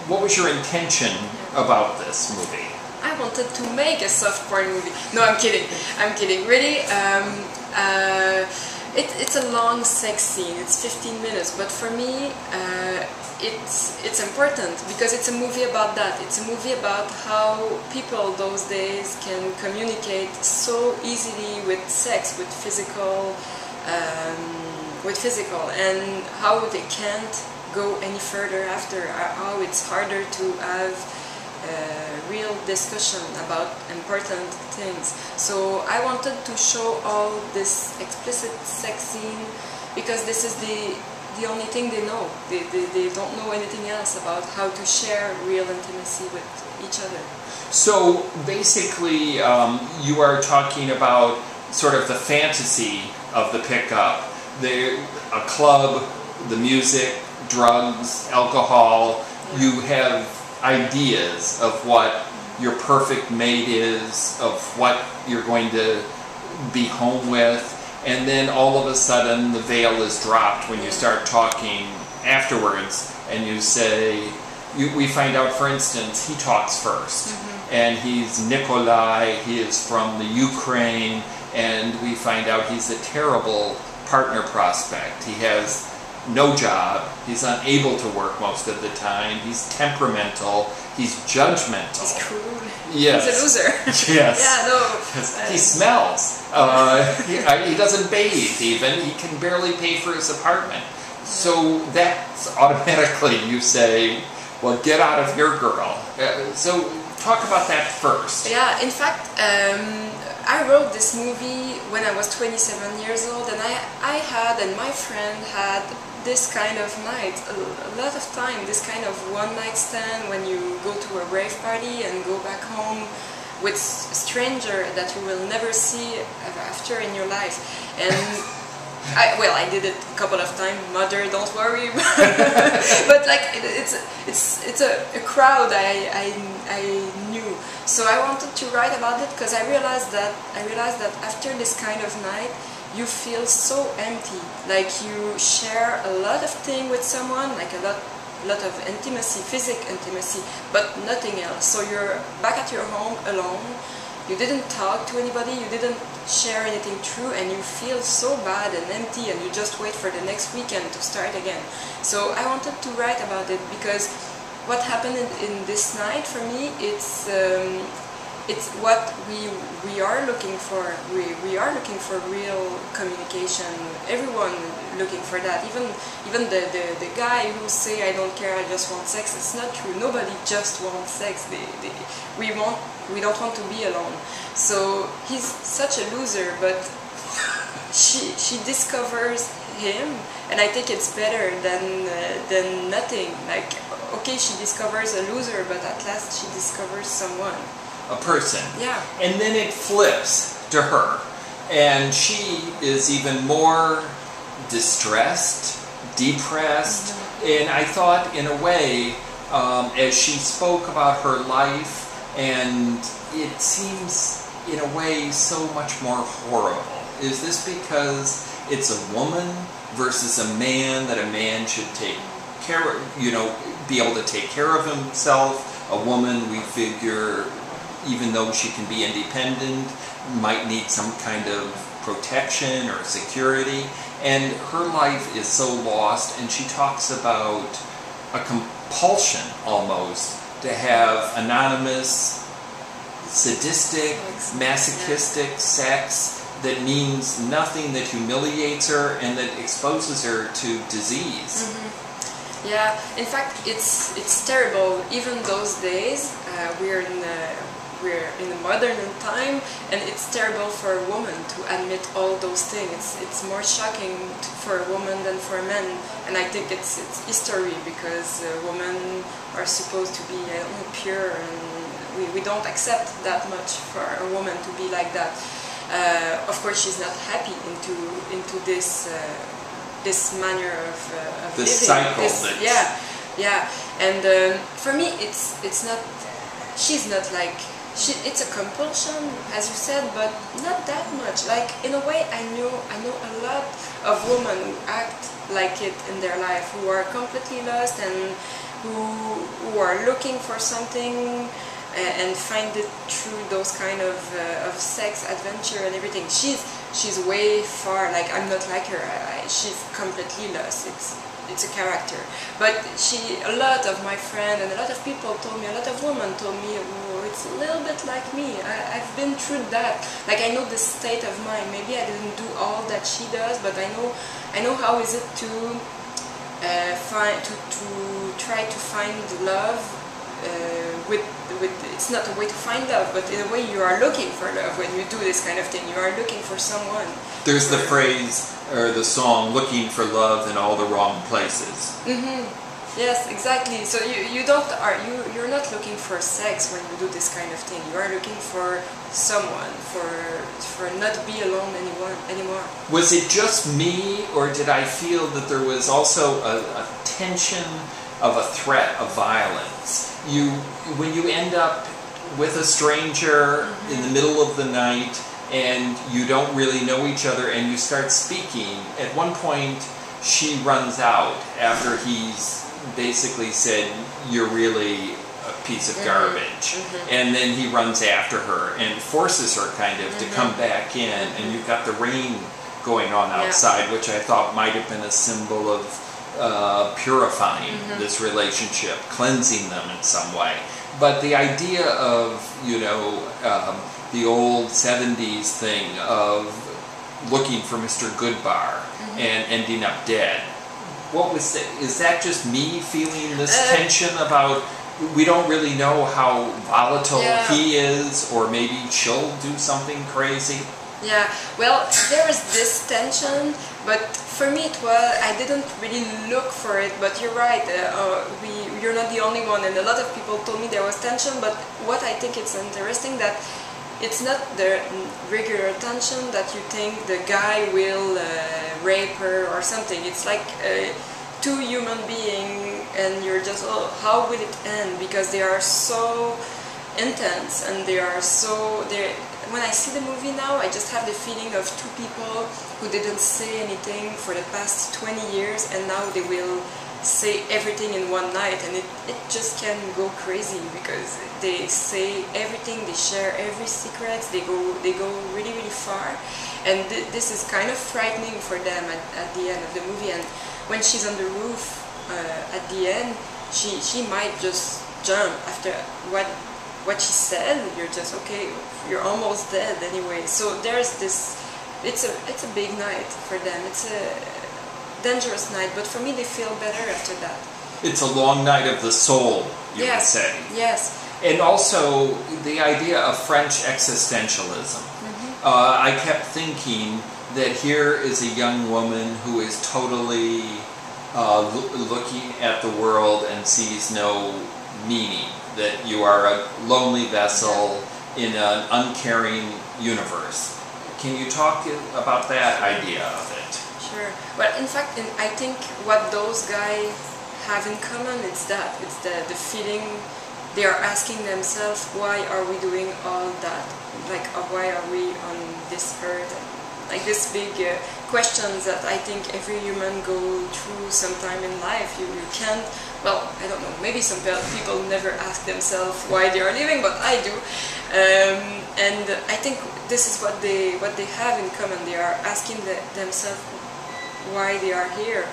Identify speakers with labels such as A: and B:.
A: what was your intention about this movie?
B: I wanted to make a soft porn movie. No, I'm kidding. I'm kidding. Really, it's a long sex scene. It's 15 minutes, but for me, it's important because it's a movie about that. It's a movie about how people those days can communicate so easily with sex, with physical, and how they can't go any further after. How it's harder to have real discussion about important things. So I wanted to show all this explicit sex scene because this is the only thing they know. They don't know anything else about how to share real intimacy with each other.
A: So basically you are talking about sort of the fantasy of the pickup, a club, the music, drugs, alcohol. You have ideas of what your perfect mate is, of what you're going to be home with, and then all of a sudden the veil is dropped when you start talking afterwards and you say, we find out, for instance, he talks first, and he's Nikolai, he is from the Ukraine, and we find out he's a terrible partner prospect. He has no job, he's unable to work most of the time, he's temperamental, he's judgmental.
B: He's cruel.
A: Yes.
B: He's a loser.
A: Yes.
B: Yeah, no.
A: He smells. He doesn't bathe even. He can barely pay for his apartment. So that's automatically you say, well, get out of here, girl. So talk about that first.
B: Yeah, in fact, I wrote this movie when I was 27 years old, and I had, and my friend had, this kind of night, a lot of time, this kind of one-night stand when you go to a rave party and go back home with a stranger that you will never see after in your life. And I did it a couple of times. Mother, don't worry. But like it's a crowd I knew. So I wanted to write about it because I realized that after this kind of night, you feel so empty. Like you share a lot of things with someone, like a lot of intimacy, physical intimacy, but nothing else. So you're back at your home alone. You didn't talk to anybody, you didn't share anything true, and you feel so bad and empty, and you just wait for the next weekend to start again. So I wanted to write about it because what happened in this night for me, it's what we are looking for. We are looking for real communication. Everyone looking for that. Even the guy who say I don't care, I just want sex. It's not true. Nobody just wants sex. We don't want to be alone. So he's such a loser, but she discovers him, and I think it's better than nothing. Like, okay, she discovers a loser, but at last she discovers someone.
A: A person.
B: Yeah.
A: And then it flips to her, and she is even more distressed, depressed, and I thought in a way, as she spoke about her life, and it seems in a way so much more horrible. Is this because it's a woman versus a man, that a man should take care of, be able to take care of himself? A woman, we figure, even though she can be independent, might need some kind of protection or security, and her life is so lost, and she talks about a compulsion almost to have anonymous, sadistic, masochistic sex that means nothing, that humiliates her and that exposes her to disease.
B: Yeah, in fact, it's terrible. Even those days, we're in a modern time, and it's terrible for a woman to admit all those things. It's more shocking for a woman than for a man, and I think it's history, because women are supposed to be, pure, and we don't accept that much for a woman to be like that. Of course, she's not happy into this manner of
A: this
B: living.
A: cycle.
B: And for me, it's not. She's not like. It's a compulsion, as you said, but not that much. Like, in a way, I know a lot of women who act like it in their life, who are completely lost and who are looking for something and find it through those kind of sex adventure and everything. She's way far. Like, I'm not like her. She's completely lost. It's a character. But a lot of my friends and a lot of people told me, a lot of women told me, oh, it's a little bit like me. I've been through that. Like, I know the state of mind. Maybe I didn't do all that she does, but I know how is it to try to find love with it's not a way to find love, but in a way you are looking for love when you do this kind of thing. You are looking for someone.
A: There's the phrase or the song, looking for love in all the wrong places.
B: Yes, exactly. So you're not looking for sex when you do this kind of thing. You are looking for someone, for not be alone anymore.
A: Was it just me, or did I feel that there was also a tension of a threat of violence? When you end up with a stranger in the middle of the night and you don't really know each other and you start speaking, at one point she runs out after he's basically said, "You're really a piece of garbage." And then he runs after her and forces her kind of to come back in, and you've got the rain going on outside, which I thought might have been a symbol of purifying this relationship, cleansing them in some way. But the idea of, the old 70s thing of looking for Mr. Goodbar and ending up dead, what was that? Is that just me feeling this tension about we don't really know how volatile he is, or maybe she'll do something crazy?
B: Yeah, well, there is this tension, but for me I didn't really look for it, but you're right, you're not the only one, and a lot of people told me there was tension, but what I think it's interesting that it's not the regular tension that you think the guy will rape her or something. It's like two human beings, and you're just, oh, how will it end? Because they are so intense, and when I see the movie now, I just have the feeling of two people who didn't say anything for the past 20 years, and now they will say everything in one night, and it just can go crazy because they say everything, they share every secret, they go really, really far, and this is kind of frightening for them at the end of the movie. And when she's on the roof at the end, she might just jump after what she said. You're just, okay, you're almost dead anyway. So there's this, it's a big night for them. It's a dangerous night, but for me they feel better after that.
A: It's a long night of the soul, you would say.
B: Yes.
A: And also the idea of French existentialism. I kept thinking that here is a young woman who is totally looking at the world and sees no meaning, that you are a lonely vessel in an uncaring universe. Can you talk about that idea of it?
B: Sure. Well, in fact, I think what those guys have in common is that it's the feeling they are asking themselves, why are we doing all that? Like, why are we on this earth? Like this big questions that I think every human go through sometime in life. You can't, well, I don't know, maybe some people never ask themselves why they are living, but I do. And I think this is what they have in common. They are asking themselves why they are here.